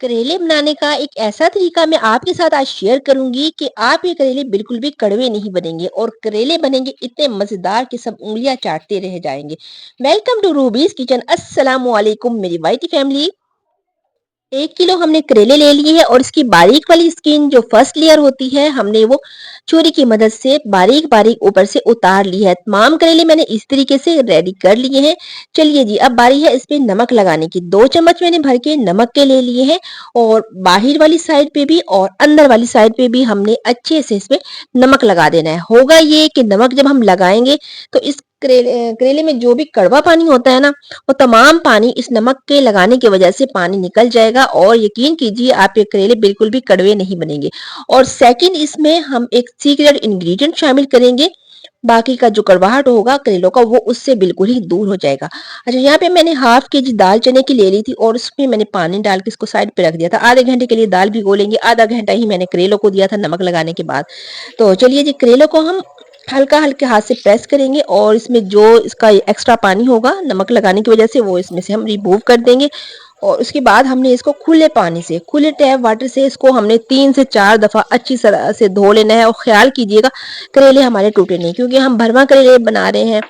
करेले बनाने का एक ऐसा तरीका मैं आपके साथ आज शेयर करूंगी कि आप ये करेले बिल्कुल भी कड़वे नहीं बनेंगे और करेले बनेंगे इतने मजेदार कि सब उंगलियां चाटते रह जाएंगे। Welcome to Ruby's kitchen. अस्सलाम वालेकुम मेरी वाइटी फैमिली। 1 किलो हमने करेले ले लिए हैं और इसकी बारीक वाली स्किन जो फर्स्ट लेयर होती है हमने वो छुरी की मदद से बारीक बारीक ऊपर से उतार ली है। तमाम करेले मैंने इस तरीके से रेडी कर लिए हैं। चलिए जी, अब बारी है इस पे नमक लगाने की। 2 चम्मच मैंने भर के नमक के ले लिए हैं और बाहर वाली साइड पे भी और अंदर वाली साइड पे भी हमने अच्छे से इसमें नमक लगा देना है। होगा ये कि नमक जब हम लगाएंगे तो इस करेले में जो भी कड़वा पानी होता है ना, वो तमाम पानी इस नमक के लगाने की वजह से पानी निकल जाएगा और यकीन कीजिए आप ये करेले बिल्कुल भी कड़वे नहीं बनेंगे। और सेकंड, इसमें हम एक सीक्रेट इंग्रेडिएंट शामिल करेंगे। बाकी का जो कड़वाहट होगा करेलों का वो उससे बिल्कुल ही दूर हो जाएगा। अच्छा, यहाँ पे मैंने हाफ के जी दाल चने की ले ली थी और उसमें मैंने पानी डाल के इसको साइड पे रख दिया था। आधे घंटे के लिए दाल भिगो लेंगे, आधा घंटा ही मैंने करेलों को दिया था नमक लगाने के बाद। तो चलिए जी, करेलों को हम हल्का हल्के हाथ से प्रेस करेंगे और इसमें जो इसका एक्स्ट्रा पानी होगा नमक लगाने की वजह से वो इसमें से हम रिमूव कर देंगे। और उसके बाद हमने इसको खुले पानी से, खुले टैप वाटर से इसको हमने 3 से 4 दफा अच्छी तरह से धो लेना है। और ख्याल कीजिएगा करेले हमारे टूटे नहीं, क्योंकि हम भरवा करेले बना रहे हैं।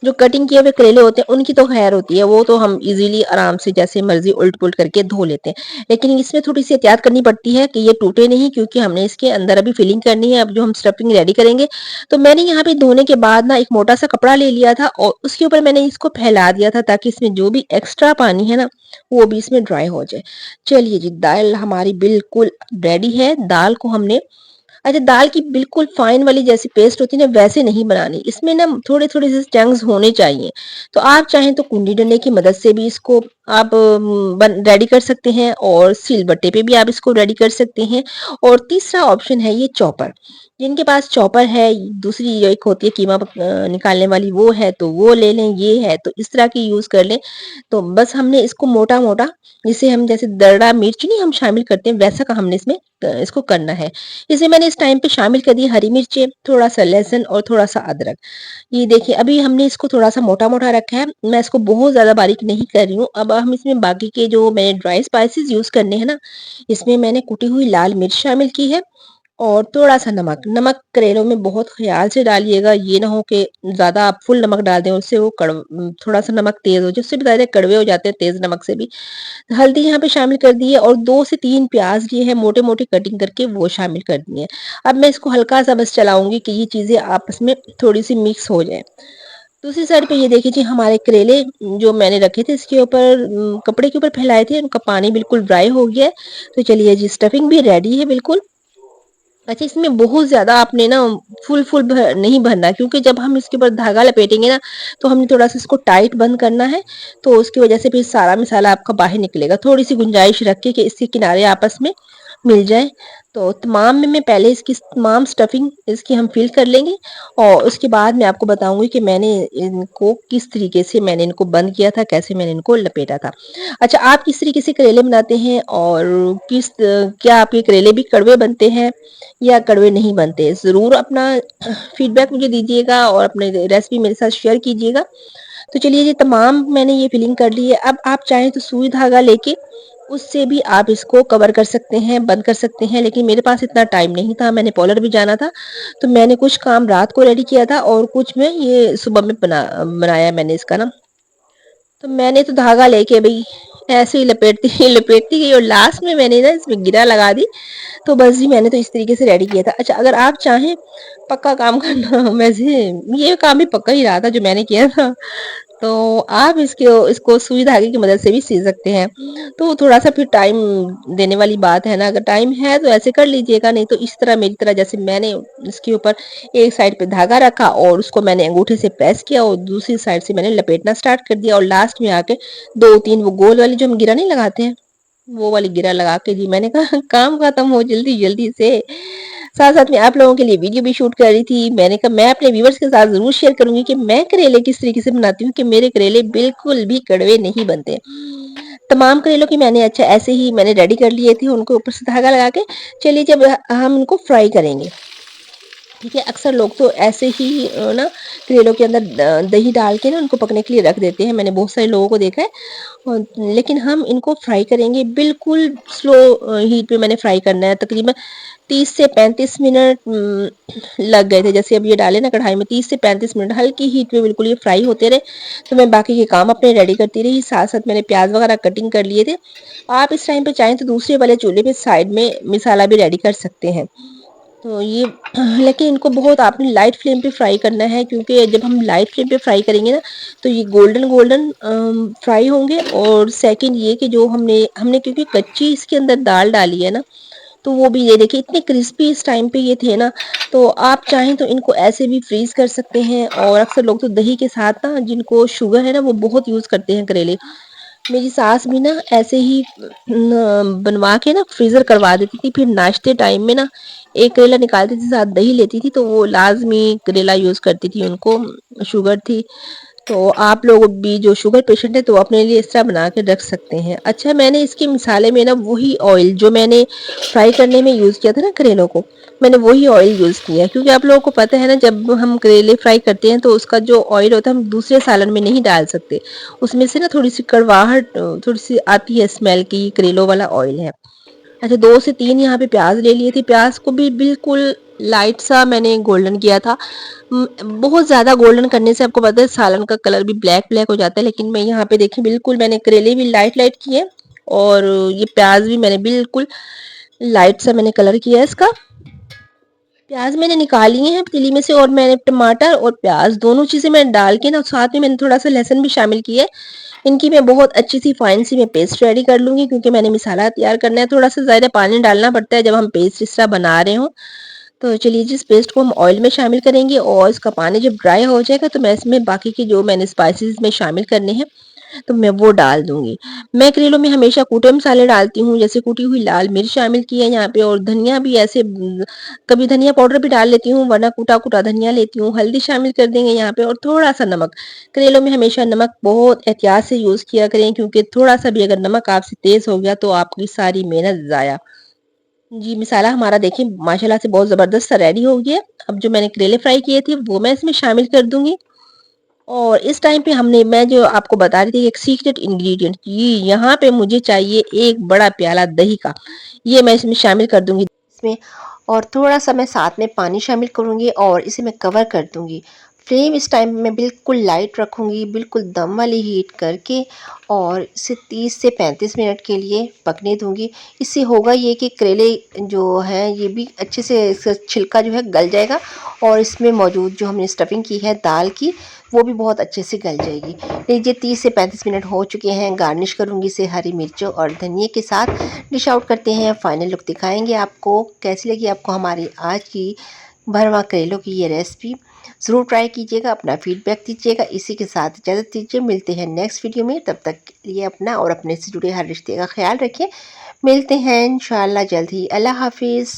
जो कटिंग किए हुए करेले होते हैं उनकी तो खैर होती है, वो तो हम इजीली आराम से जैसे मर्जी उल्ट पुल्ट करके धो लेते हैं। लेकिन इसमें थोड़ी सी एहतियात करनी पड़ती है कि ये टूटे नहीं, क्योंकि हमने इसके अंदर अभी फिलिंग करनी है। अब जो हम स्टफिंग रेडी करेंगे, तो मैंने यहाँ पे धोने के बाद ना एक मोटा सा कपड़ा ले लिया था और उसके ऊपर मैंने इसको फैला दिया था ताकि इसमें जो भी एक्स्ट्रा पानी है ना वो भी इसमें ड्राई हो जाए। चलिए जी, दाल हमारी बिल्कुल रेडी है। दाल को हमने, अच्छा, दाल की बिल्कुल फाइन वाली जैसी पेस्ट होती है ना वैसे नहीं बनानी, इसमें ना थोड़े थोड़े से चंक्स होने चाहिए। तो आप चाहें तो कुंडी डंडे की मदद से भी इसको आप रेडी कर सकते हैं और सिलबट्टे पे भी आप इसको रेडी कर सकते हैं। और तीसरा ऑप्शन है ये चॉपर। जिनके पास चॉपर है, दूसरी एक होती है कीमा निकालने वाली, वो है तो वो ले लें, ये है तो इस तरह की यूज कर लें। तो बस हमने इसको मोटा मोटा, जिसे हम जैसे दरड़ा मिर्च नहीं हम शामिल करते हैं वैसा का हमने इसमें इसको करना है। इसमें मैंने इस टाइम पे शामिल कर दी हरी मिर्चें, थोड़ा सा लहसुन और थोड़ा सा अदरक। ये देखिए अभी हमने इसको थोड़ा सा मोटा मोटा रखा है, मैं इसको बहुत ज्यादा बारीक नहीं कर रही हूँ। अब हम इसमें बाकी के जो मैंने ड्राई स्पाइसेस यूज करने हैं ना, इसमें मैंने कुटी हुई लाल मिर्च शामिल की है और थोड़ा सा नमक। नमक करेलों में बहुत ख्याल से डालिएगा, ये ना हो कि ज्यादा आप फुल नमक डाल दें, उससे वो थोड़ा सा नमक तेज हो जाए, उससे भी ज्यादा कड़वे हो जाते हैं तेज नमक से भी। हल्दी यहाँ पे शामिल कर दी है और 2 से 3 प्याज लिए हैं मोटे मोटे कटिंग करके, वो शामिल कर दिए हैं। अब मैं इसको हल्का सा बस चलाऊंगी कि ये चीजें आपस में थोड़ी सी मिक्स हो जाए। दूसरी साइड पे ये देखिए जी, हमारे करेले जो मैंने रखे थे इसके ऊपर कपड़े के ऊपर फैलाए थे, उनका पानी बिल्कुल ड्राई हो गया है। तो चलिए जी, स्टफिंग भी रेडी है बिल्कुल। अच्छा, इसमें बहुत ज़्यादा आपने ना फुल फुल नहीं भरना, क्योंकि जब हम इसके ऊपर धागा लपेटेंगे ना तो हमने थोड़ा सा इसको टाइट बंद करना है। तो उसकी वजह से फिर सारा मसाला आपका बाहर निकलेगा। थोड़ी सी गुंजाइश रख के कि इसके किनारे आपस में मिल जाए। तो तमाम में मैं पहले इसकी तमाम स्टफिंग इसकी हम फिल कर लेंगे और उसके बाद मैं आपको बताऊंगी कि मैंने इनको किस तरीके से मैंने इनको बंद किया था, कैसे मैंने इनको लपेटा था। अच्छा, आप किस तरीके से करेले बनाते हैं और क्या आपके करेले भी कड़वे बनते हैं या कड़वे नहीं बनते? ज़रूर अपना फीडबैक मुझे दीजिएगा और अपने रेसिपी मेरे साथ शेयर कीजिएगा। तो चलिए ये तमाम मैंने ये फिलिंग कर ली है। अब आप चाहें तो सुई धागा लेके उससे भी आप इसको कवर कर सकते हैं, बंद कर सकते हैं, लेकिन मेरे पास इतना टाइम नहीं था, मैंने पार्लर भी जाना था। तो मैंने कुछ काम रात को रेडी किया था और कुछ में ये सुबह में बनाया मैंने इसका ना। तो मैंने तो धागा लेके भई ऐसे ही लपेटती लपेटती गई और लास्ट में मैंने ना इसमें गिरा लगा दी। तो बस जी, मैंने तो इस तरीके से रेडी किया था। अच्छा, अगर आप चाहें पक्का काम करना वैसे ये काम भी पक्का ही रहा था जो मैंने किया था। तो आप इसको सुई धागे की मदद से भी सी सकते हैं। तो थोड़ा सा फिर टाइम देने वाली बात है ना, अगर टाइम है तो ऐसे कर लीजिएगा, नहीं तो इस तरह मेरी तरह जैसे मैंने इसके ऊपर एक साइड पे धागा रखा और उसको मैंने अंगूठे से प्रेस किया और दूसरी साइड से मैंने लपेटना स्टार्ट कर दिया और लास्ट में आके 2-3 वो गोल वाली जो हम गिरा नहीं लगाते हैं, वो वाली गिरा लगा के जी मैंने कहा काम खत्म हो जल्दी जल्दी से। साथ साथ में आप लोगों के लिए वीडियो भी शूट कर रही थी। मैंने कहा मैं अपने व्यूवर्स के साथ जरूर शेयर करूंगी कि मैं करेले किस तरीके से बनाती हूँ कि मेरे करेले बिल्कुल भी कड़वे नहीं बनते। तमाम करेलों की मैंने अच्छा ऐसे ही मैंने रेडी कर लिए थे, उनको ऊपर से धागा लगा के। चलिए जब हम उनको फ्राई करेंगे, ठीक है, अक्सर लोग तो ऐसे ही ना करेलों के अंदर दही डाल के ना उनको पकने के लिए रख देते हैं, मैंने बहुत सारे लोगों को देखा है। लेकिन हम इनको फ्राई करेंगे बिल्कुल स्लो हीट पे मैंने फ्राई करना है, तकरीबन 30 से 35 मिनट लग गए थे। जैसे अब ये डाले ना कढ़ाई में, 30 से 35 मिनट हल्की हीट पे बिल्कुल ये फ्राई होते रहे, तो मैं बाकी के काम अपने रेडी करती रही। साथ साथ मैंने प्याज वगैरह कटिंग कर लिए थे। आप इस टाइम पे चाहें तो दूसरे वाले चूल्हे पे साइड में मसाला भी रेडी कर सकते हैं। तो ये लेकिन इनको बहुत आपने लाइट फ्लेम पे फ्राई करना है, क्योंकि जब हम लाइट फ्लेम पे फ्राई करेंगे ना तो ये गोल्डन गोल्डन फ्राई होंगे। और सेकंड ये कि जो हमने हमने क्योंकि कच्ची इसके अंदर दाल डाली है ना, तो वो भी ये देखिए इतने क्रिस्पी इस टाइम पे ये थे ना। तो आप चाहें तो इनको ऐसे भी फ्रीज कर सकते हैं, और अक्सर लोग तो दही के साथ ना, जिनको शुगर है ना, वो बहुत यूज करते हैं करेले। मेरी सास भी ना ऐसे ही बनवा के ना फ्रीजर करवा देती थी, फिर नाश्ते टाइम में ना एक करेला निकालती थी, साथ दही लेती थी, तो वो लाजमी करेला यूज करती थी, उनको शुगर थी। तो आप लोग भी जो शुगर पेशेंट है तो अपने लिए इस तरह बना के रख सकते हैं। अच्छा, मैंने इसके मसाले में ना वही ऑयल जो मैंने फ्राई करने में यूज़ किया था ना करेलों को, मैंने वही ऑयल यूज़ किया है, क्योंकि आप लोगों को पता है ना, जब हम करेले फ्राई करते हैं तो उसका जो ऑयल होता है हम दूसरे सालन में नहीं डाल सकते। उसमें से ना थोड़ी सी कड़वाहट थोड़ी सी आती है स्मेल की, करेलों वाला ऑयल है। अच्छा, 2 से 3 यहाँ पे प्याज ले लिए थे, प्याज को भी बिल्कुल लाइट सा मैंने गोल्डन किया था। बहुत ज़्यादा गोल्डन करने से आपको पता है सालन का कलर भी ब्लैक ब्लैक हो जाता है, लेकिन मैं यहाँ पे देखिए बिल्कुल मैंने करेले भी लाइट लाइट किए, और ये प्याज भी मैंने बिल्कुल लाइट सा मैंने कलर किया है इसका। प्याज मैंने निकाल लिए हैं पतीली में से, और मैंने टमाटर और प्याज दोनों चीज़ें मैंने डाल के ना, साथ में मैंने थोड़ा सा लहसुन भी शामिल किया है। इनकी मैं बहुत अच्छी सी फाइन सी मैं पेस्ट रेडी कर लूँगी, क्योंकि मैंने मसाला तैयार करना है। थोड़ा सा ज़्यादा पानी डालना पड़ता है जब हम पेस्ट इस तरह बना रहे हों। तो चलिए जी, इस पेस्ट को हम ऑयल में शामिल करेंगे, और इसका पानी जब ड्राई हो जाएगा तो मैं इसमें बाकी की जो मैंने स्पाइसेस में शामिल करने हैं तो मैं वो डाल दूंगी। मैं करेलों में हमेशा कूटे मसाले डालती हूँ, जैसे कूटी हुई लाल मिर्च शामिल की है यहाँ पे, और धनिया भी ऐसे कभी धनिया पाउडर भी डाल लेती हूँ, वरना कूटा कूटा धनिया लेती हूँ। हल्दी शामिल कर देंगे यहाँ पे, और थोड़ा सा नमक। करेलों में हमेशा नमक बहुत एहतियात से यूज किया करें, क्योंकि थोड़ा सा भी अगर नमक आपसे तेज हो गया तो आपकी सारी मेहनत जाया। जी, मसाला हमारा देखिए माशाल्लाह से बहुत ज़बरदस्त सा रेडी हो गया। अब जो मैंने करेले फ्राई किए थे वो मैं इसमें शामिल कर दूँगी, और इस टाइम पे हमने मैं जो आपको बता रही थी एक सीक्रेट इंग्रीडिएंट, ये यहाँ पे मुझे चाहिए एक बड़ा प्याला दही का। ये मैं इसमें शामिल कर दूँगी इसमें, और थोड़ा-सा मैं साथ में पानी शामिल करूँगी, और इसे मैं कवर कर दूँगी। फ्लेम इस टाइम मैं बिल्कुल लाइट रखूँगी, बिल्कुल दम वाली हीट करके, और इसे 30 से 35 मिनट के लिए पकने दूँगी। इससे होगा ये कि करेले जो हैं ये भी अच्छे से इसका छिलका जो है गल जाएगा, और इसमें मौजूद जो हमने स्टफिंग की है दाल की, वो भी बहुत अच्छे से गल जाएगी। लीजिए, 30 से 35 मिनट हो चुके हैं। गार्निश करूँगी इसे हरी मिर्चों और धनिए के साथ। डिश आउट करते हैं, फाइनल लुक दिखाएँगे आपको। कैसी लगी आपको हमारी आज की भरवा करेलों की ये रेसिपी? ज़रूर ट्राई कीजिएगा, अपना फीडबैक दीजिएगा। इसी के साथ इजाज़त दीजिए, मिलते हैं नेक्स्ट वीडियो में। तब तक के लिए अपना और अपने से जुड़े हर रिश्ते का ख्याल रखें। मिलते हैं इंशाअल्लाह जल्द ही। अल्लाह हाफ़िज़।